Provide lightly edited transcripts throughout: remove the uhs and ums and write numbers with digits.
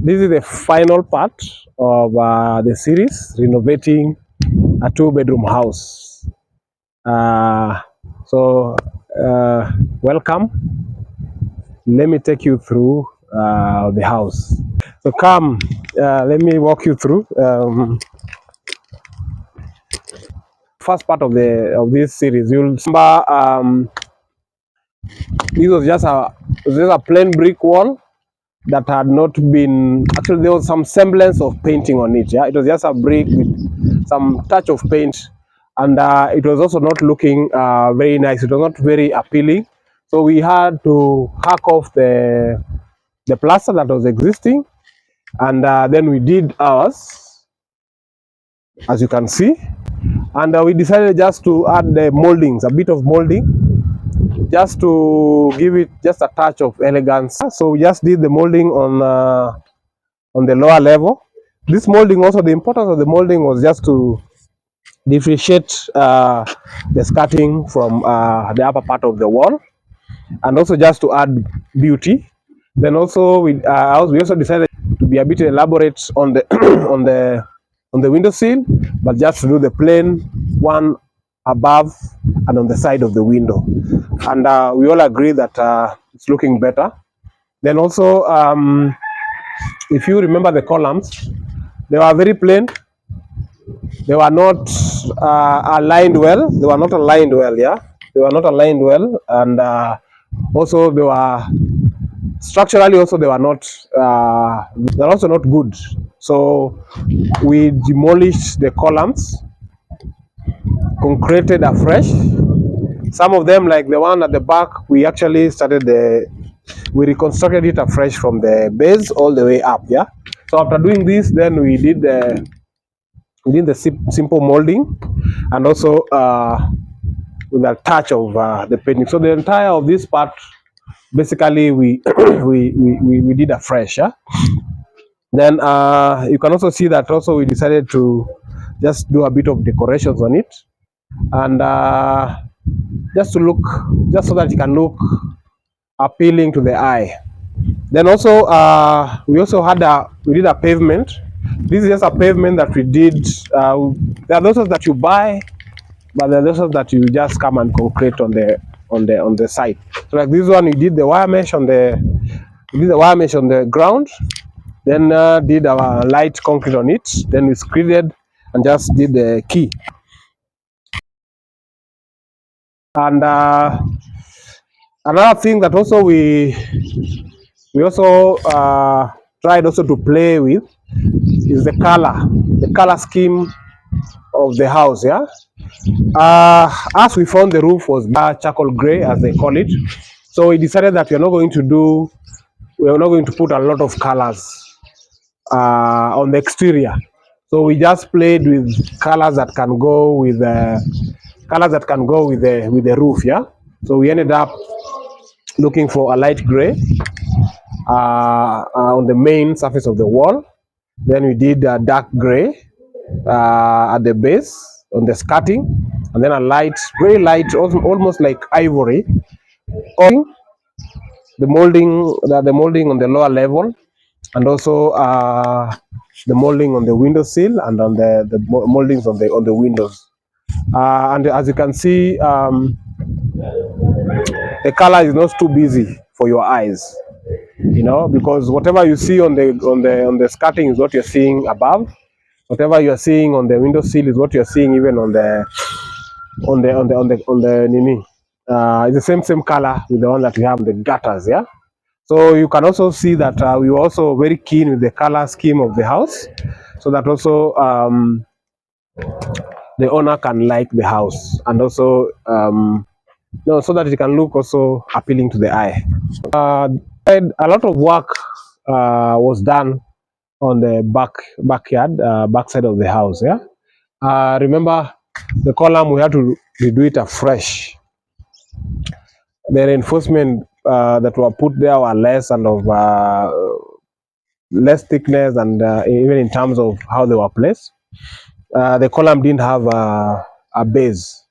This is the final part of the series, renovating a two-bedroom house. Uh, so, welcome. Let me take you through the house. So, come, let me walk you through. First part of this series, you'll remember this was just a plain brick wall that had not been, actually there was some semblance of painting on it. Yeah, it was just a brick with some touch of paint, and it was also not looking very nice. It was not very appealing, so we had to hack off the plaster that was existing, and then we did ours, as you can see, and we decided just to add the moldings, a bit of molding, just to give it just a touch of elegance. So we just did the molding on the lower level. This molding, also the importance of the molding was just to differentiate the skirting from the upper part of the wall, and also just to add beauty. Then also we also decided to be a bit elaborate on the on the window sill, but just to do the plain one above and on the side of the window, and we all agree that it's looking better. Then also, if you remember the columns, they were very plain. They were not aligned well. They were not aligned well, yeah. They were not aligned well, and also they were structurally also they were not. They're also not good. So we demolished the columns, concreted afresh. Some of them, like the one at the back, we actually we reconstructed it afresh from the base all the way up. Yeah. So after doing this, then we did the simple molding, and also with a touch of the painting. So the entire of this part, basically, we we did afresh. Yeah? Then you can also see that also we decided to just do a bit of decorations on it, and just to look, just so that it can look appealing to the eye. Then also we did a pavement. This is just a pavement that we did. There are those that you buy, but there are those that you just come and concrete on the site. So like this one, we did the wire mesh on the ground, then did our light concrete on it, then we screeded and just did the key. And another thing that also we also tried also to play with is the color scheme of the house. Yeah. As we found the roof was charcoal gray, as they call it, so we decided that we are not going to put a lot of colors on the exterior. So we just played with colors that can go with the roof. Yeah. So we ended up looking for a light gray on the main surface of the wall. Then we did a dark gray at the base on the skirting, and then a light, very light, almost like ivory. The molding on the lower level, and also the molding on the window sill and on the moldings on the windows. And as you can see, the color is not too busy for your eyes, because whatever you see on the skirting is what you're seeing above. Whatever you are seeing on the window sill is what you are seeing even on the nini. It's the same color with the one that we have the gutters. Yeah. So you can also see that we were also very keen with the color scheme of the house, so that also the owner can like the house, and also so that it can look also appealing to the eye. A lot of work was done on the backyard, backside of the house. Yeah. Remember the column, we had to redo it afresh. The reinforcement that were put there were less and of less thickness, and even in terms of how they were placed. The column didn't have a base.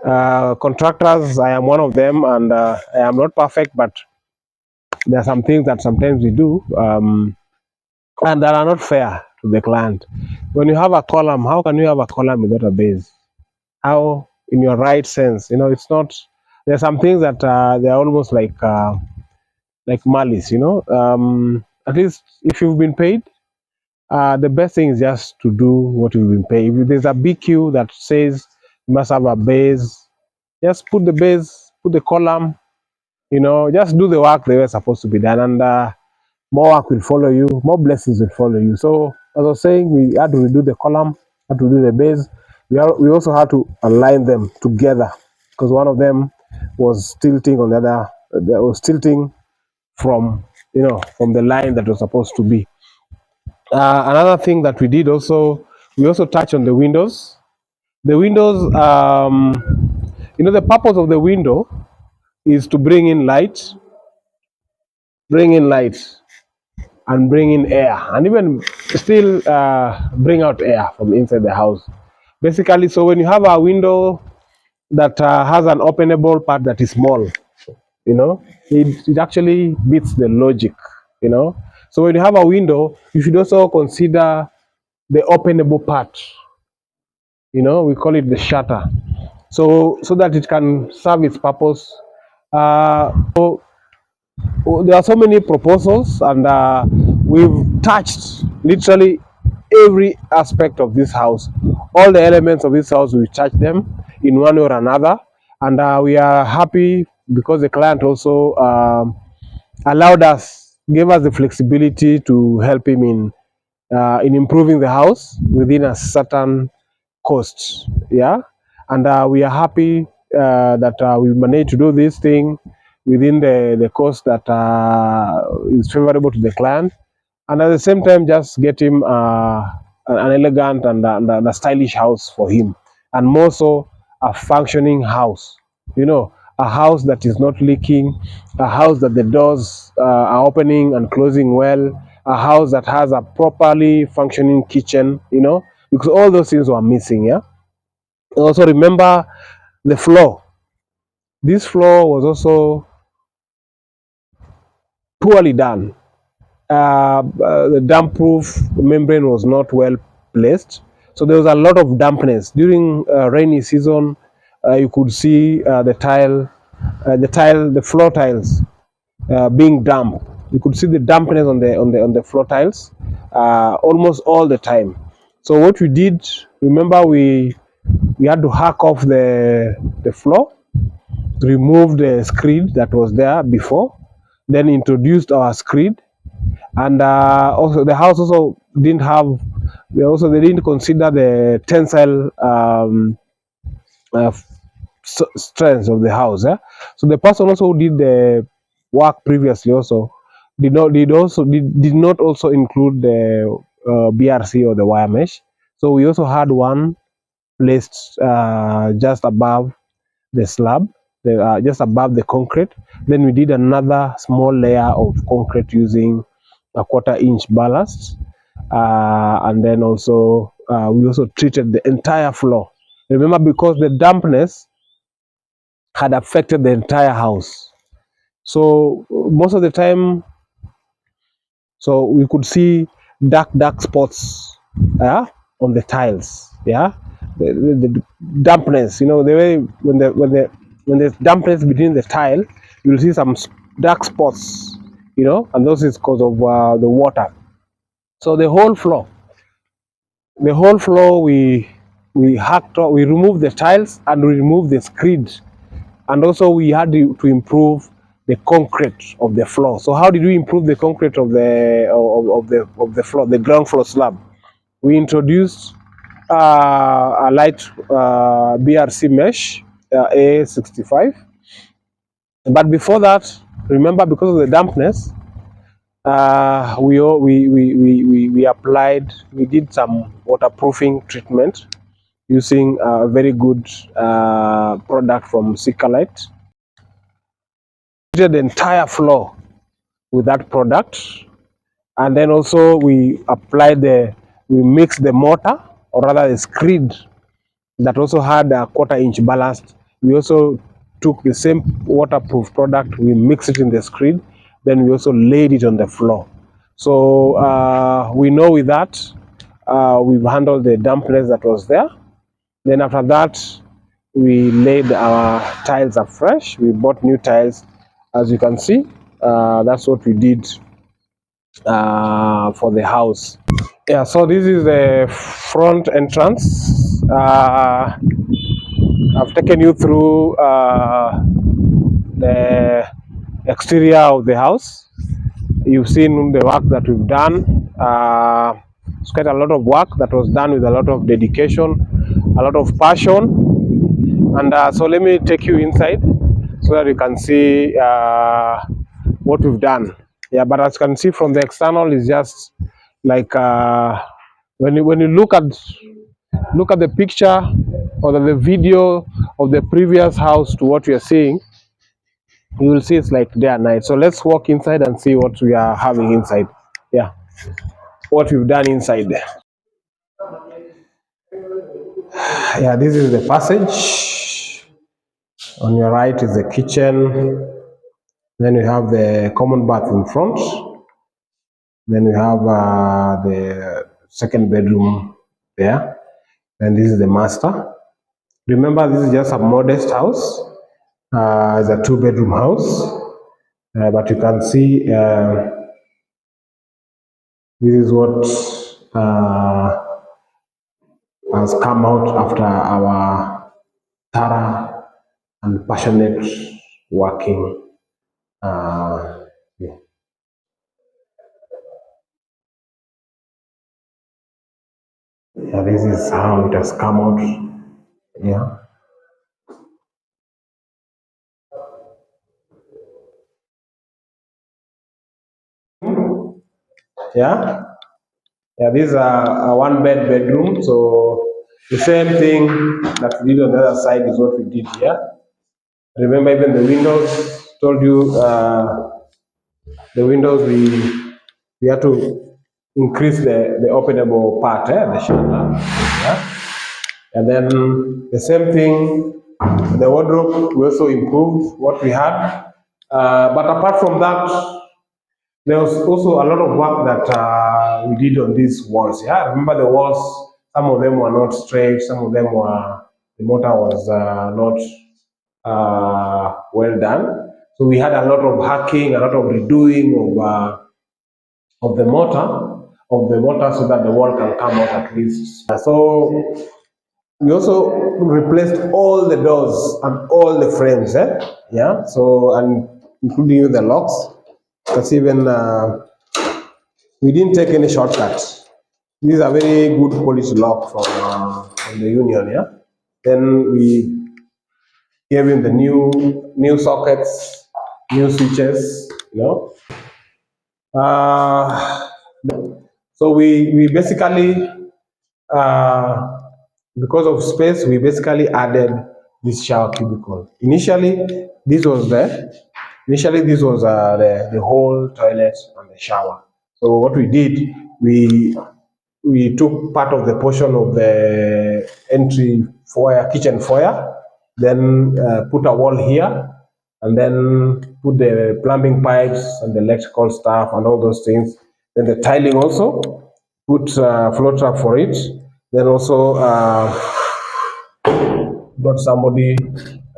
Contractors, I am one of them, and I am not perfect, but there are some things that sometimes we do. and that are not fair to the client. When you have a column, how can you have a column without a base? How, in your right sense, it's not. There are some things that they're almost like malice. At least if you've been paid, the best thing is just to do what you've been paid. If there's a BQ that says you must have a base, just put the base, put the column. Just do the work they were supposed to be done, and more work will follow you, more blessings will follow you. So, as I was saying, we had to redo the column, had to do the base. We also had to align them together because one of them was tilting on the other, that was tilting from, from the line that was supposed to be. Another thing that we did also, we also touched on the windows. The windows, the purpose of the window is to bring in light and bring in air, and even still bring out air from inside the house. Basically, so when you have a window that has an openable part that is small, it actually beats the logic. So when you have a window, you should also consider the openable part. We call it the shutter, so that it can serve its purpose. So there are so many proposals, and we've touched literally every aspect of this house. All the elements of this house, we've touched them in one way or another, and we are happy because the client also allowed us, gave us the flexibility to help him in improving the house within a certain cost. Yeah, and we are happy that we managed to do this thing within the cost that is favorable to the client, and at the same time just get him an elegant and a stylish house for him, and more so a functioning house. A house that is not leaking, a house that the doors are opening and closing well, a house that has a properly functioning kitchen. Because all those things were missing. Yeah. Also remember the floor. This floor was also poorly done. The damp proof membrane was not well placed, so there was a lot of dampness during rainy season. You could see the floor tiles being damp. You could see the dampness on the floor tiles almost all the time. So what we did, remember, we had to hack off the floor, remove the screed that was there before, then introduced our screed, and also the house also didn't have. They didn't consider the tensile uh, strength of the house. So the person also who did the work previously also did not also include the BRC or the wire mesh. So we also had one placed just above the slab, just above the concrete. Then we did another small layer of concrete using a 1/4 inch ballast, and then also we also treated the entire floor. Remember, because the dampness had affected the entire house, so most of the time, so we could see dark spots, on the tiles. Yeah, the dampness. The way when there's dampness between the tile, you'll see some dark spots. And those is because of the water. So the whole floor, we hacked off, we removed the tiles and we removed the screed, and also we had to improve the concrete of the floor. So how did we improve the concrete of the floor, the ground floor slab? We introduced a light BRC mesh, A65. But before that, remember, because of the dampness, we did some waterproofing treatment using a very good product from Sikalite. We treated the entire floor with that product, and then also we mixed the mortar, or rather the screed, that also had a 1/4 inch ballast. We also took the same waterproof product, we mixed it in the screed, then we also laid it on the floor. So we know with that, we've handled the dampness that was there. Then after that, we laid our tiles afresh. We bought new tiles, as you can see. That's what we did for the house. Yeah, so this is the front entrance. I've taken you through the exterior of the house. You've seen the work that we've done. It's quite a lot of work that was done with a lot of dedication, a lot of passion. And so let me take you inside so that you can see what we've done. Yeah, but as you can see from the external, is just like when you look at the picture or the video of the previous house to what we are seeing, you will see it's like day and night. So let's walk inside and see what we are having inside. Yeah, what we've done inside there. Yeah, this is the passage. On your right is the kitchen. Then we have the common bath in front. Then we have the second bedroom there. And this is the master. Remember, this is just a modest house. It's a two-bedroom house. But you can see this is what has come out after our thorough and passionate working. Yeah. Yeah, this is how it has come out. Yeah. Yeah. Yeah, this is a one bedroom. So the same thing that we did on the other side is what we did here. Remember, even the windows, told you the windows we had to increase the openable part, the shutter. Yeah. And then the same thing, the wardrobe, we also improved what we had. But apart from that, there was also a lot of work that we did on these walls. Yeah, remember the walls, some of them were not straight, some of them were, the mortar was not well done. So we had a lot of hacking, a lot of redoing of the mortar so that the wall can come out at least. So we also replaced all the doors and all the frames, yeah. So and including the locks, because even we didn't take any shortcuts. This is a very good quality lock from the union, yeah. Then we gave him the new sockets, new switches, you know. Uh, so we basically uh, because of space, we basically added this shower cubicle. Initially this was the whole toilet and the shower. So what we did, we we took part of the portion of the entry foyer, kitchen foyer, then put a wall here, and then put the plumbing pipes and the electrical stuff and all those things. Then the tiling also, put floor trap for it. Then also got somebody,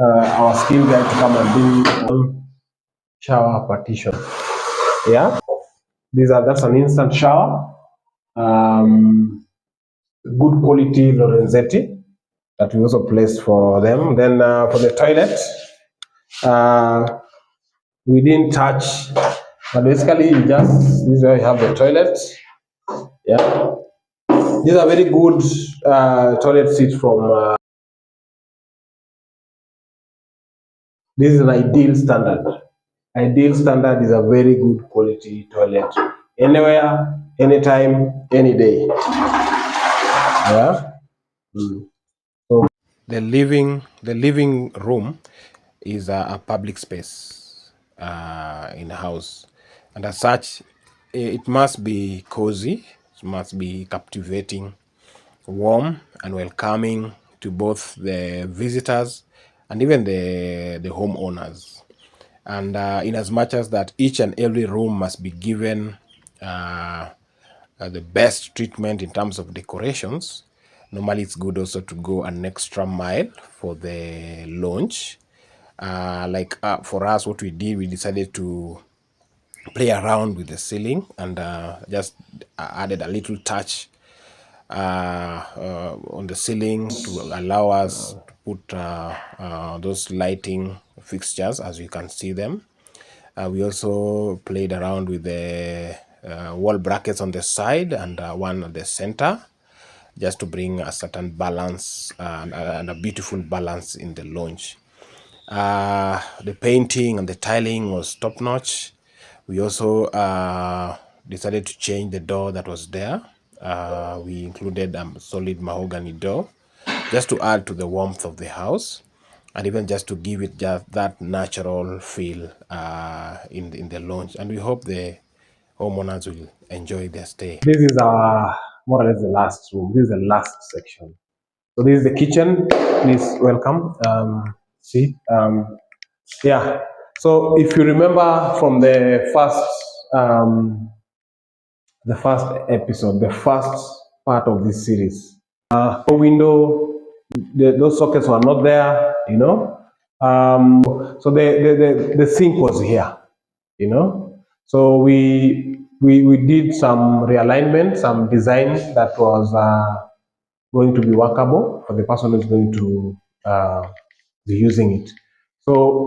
our skill guy, to come and do shower partition. Yeah, that's an instant shower. Um, Good quality Lorenzetti that we also placed for them. Then for the toilet, uh, we didn't touch, but basically you just, this is where you have the toilet. Yeah, these are very good toilet seats from. This is an ideal standard. Ideal standard is a very good quality toilet. Anywhere, anytime, any day. Yeah. So the living room is a public space in a house, and as such, it must be cozy, it must be captivating, warm, and welcoming to both the visitors and even the homeowners. And in as much as that each and every room must be given the best treatment in terms of decorations. Normally, it's good also to go an extra mile for the launch. For us, what we did, we decided to play around with the ceiling and just added a little touch on the ceiling to allow us to put those lighting fixtures as you can see them. We also played around with the wall brackets on the side and one at the center, just to bring a certain balance and a beautiful balance in the launch. The painting and the tiling was top notch. We also decided to change the door that was there. We included a solid mahogany door just to add to the warmth of the house and even just to give it just that natural feel in the launch. And we hope the homeowners will enjoy their stay. This is our more or less the last room. This is the last section. So this is the kitchen. Please welcome. See, yeah. So if you remember from the first episode, the first part of this series, window, those sockets were not there. So the sink was here. So we did some realignment, some design that was going to be workable for the person who's going to be using it. So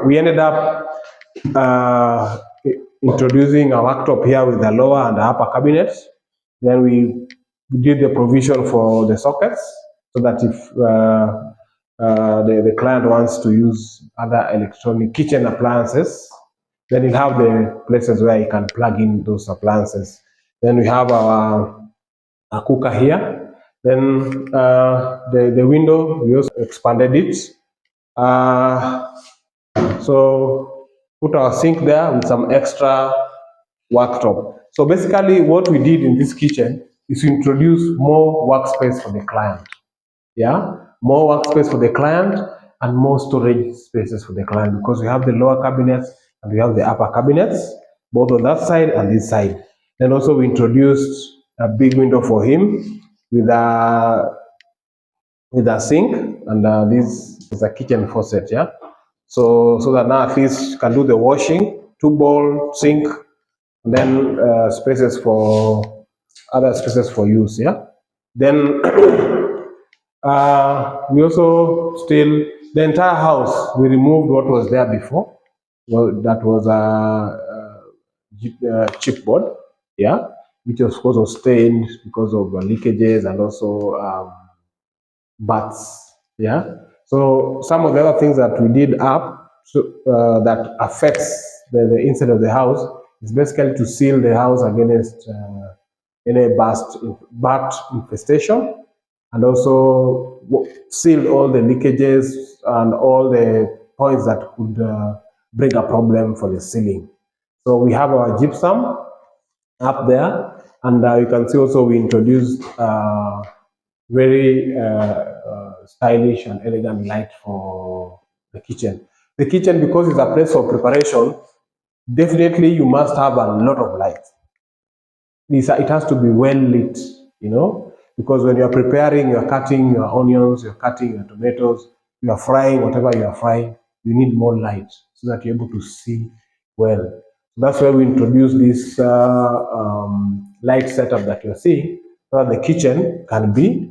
we ended up uh, introducing a worktop here with the lower and the upper cabinets. Then we did the provision for the sockets so that if the client wants to use other electronic kitchen appliances, then you have the places where you can plug in those appliances. Then we have our cooker here. Then the window, we also expanded it. So put our sink there with some extra worktop. So basically what we did in this kitchen is to introduce more workspace for the client. Yeah, more workspace for the client and more storage spaces for the client, because we have the lower cabinets and we have the upper cabinets, both on that side and this side. Then also we introduced a big window for him with a sink, and this is a kitchen faucet. Yeah, so that now at least you can do the washing, two bowl sink, and then spaces for other spaces for use. Yeah, then we also still, the entire house, we removed what was there before. Well, that was a chipboard, yeah, which of course was stained because of leakages and also bats, yeah. So some of the other things that we did up that affects the inside of the house is basically to seal the house against any bat infestation, and also seal all the leakages and all the points that could bring a problem for the ceiling. So we have our gypsum up there, and you can see also we introduced very stylish and elegant light for the kitchen. The kitchen, because it's a place for preparation, definitely you must have a lot of light. It has to be well lit, because when you're preparing, you're cutting your onions, you're cutting your tomatoes, you're frying whatever you are frying, you need more light so that you're able to see well. So that's why we introduce this light setup that you're seeing, so that the kitchen can be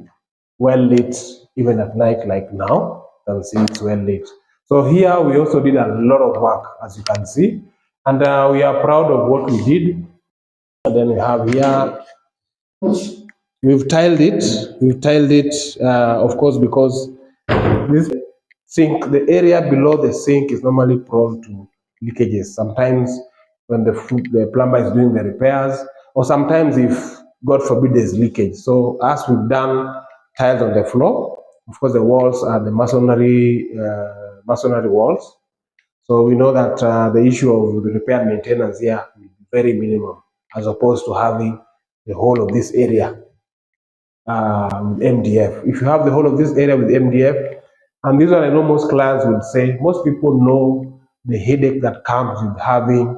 well lit even at night, like now. You can see it's well lit. So here we also did a lot of work, as you can see, and we are proud of what we did. And then we have here, we've tiled it. We've tiled it, of course, because this sink, the area below the sink is normally prone to leakages. Sometimes when the plumber is doing the repairs, or sometimes if, God forbid, there's leakage. So as we've done tiles on the floor, of course, the walls are the masonry walls. So we know that the issue of the repair and maintenance here will be very minimum, as opposed to having the whole of this area with MDF. If you have the whole of this area with MDF, and this one I know most clients would say, most people know the headache that comes with having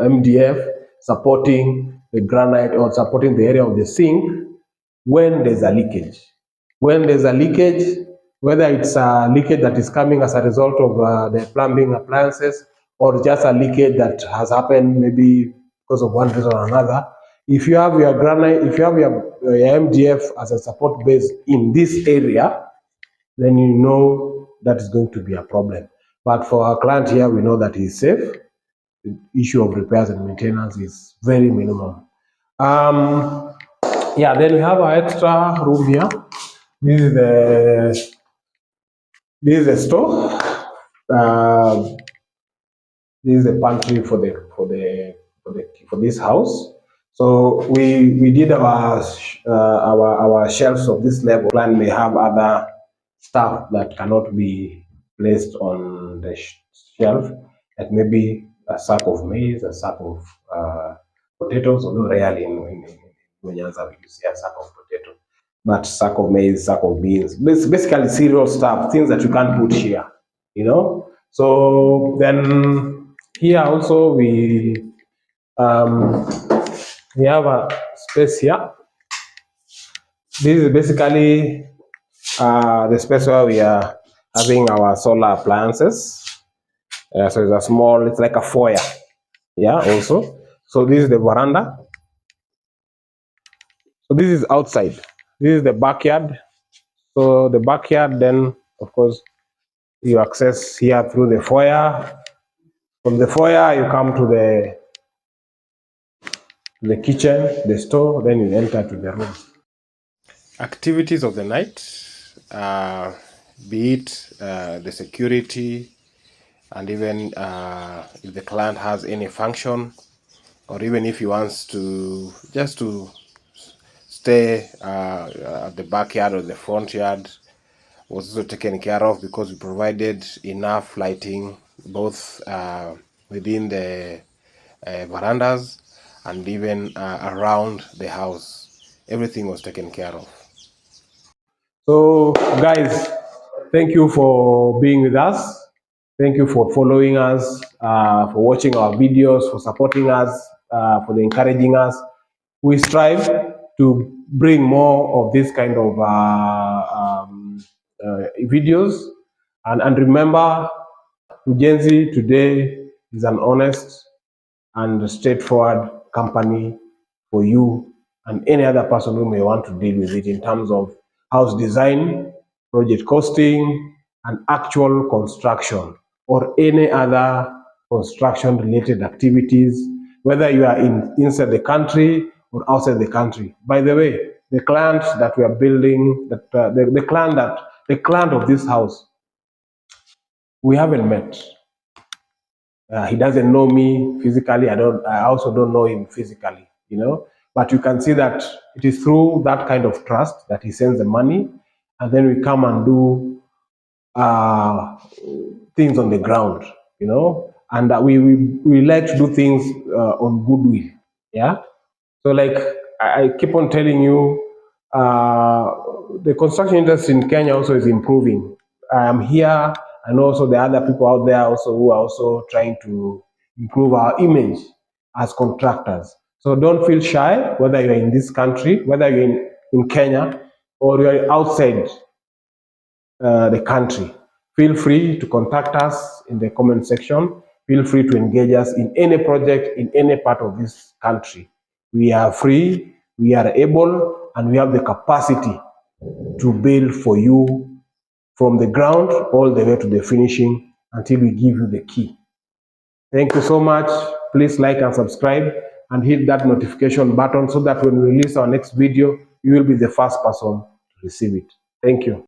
MDF supporting the granite or supporting the area of the sink when there's a leakage. When there's a leakage, whether it's a leakage that is coming as a result of the plumbing appliances or just a leakage that has happened maybe because of one reason or another, if you have your granite, if you have your MDF as a support base in this area, then you know that is going to be a problem. But for our client here, we know that he's safe. The issue of repairs and maintenance is very minimum. Yeah, then we have our extra room here. This is the store. Uh, this is the pantry for this house. So we did our shelves of this level. Plan may have other stuff that cannot be placed on the shelf, like maybe a sack of maize, a sack of potatoes, although rarely in Nyanza we see a sack of potato, but sack of maize, sack of beans, basically cereal stuff, things that you can't put here, you know. So then here also um, we have a space here. This is basically the space where we are having our solar appliances. So it's a small, it's like a foyer. Yeah, also. So this is the veranda. So this is outside. This is the backyard. So the backyard, then of course you access here through the foyer. From the foyer, you come to the kitchen, the store, then you enter to the room. Activities of the night, be it the security, and even if the client has any function, or even if he wants to just to stay at the backyard or the front yard, was also taken care of because we provided enough lighting both within the verandas and even around the house. Everything was taken care of. So, guys, thank you for being with us. Thank you for following us, for watching our videos, for supporting us, for encouraging us. We strive to bring more of this kind of videos. And remember, Ujenzi today is an honest and straightforward company for you and any other person who may want to deal with it in terms of house design, project costing, and actual construction or any other construction related activities, whether you are inside the country or outside the country. By the way, the client that we are building, the client of this house, we haven't met. He doesn't know me physically. I also don't know him physically, you know. But you can see that it is through that kind of trust that he sends the money, and then we come and do uh, things on the ground, you know. And we like to do things on goodwill, yeah. So like I keep on telling you, the construction industry in Kenya also is improving. I am here, and also there are other people out there also who are also trying to improve our image as contractors. So don't feel shy, whether you're in this country, whether you're in Kenya, or you're outside the country. Feel free to contact us in the comment section. Feel free to engage us in any project in any part of this country. We are free, we are able, and we have the capacity to build for you from the ground all the way to the finishing until we give you the key. Thank you so much. Please like and subscribe and hit that notification button so that when we release our next video, you will be the first person to receive it. Thank you.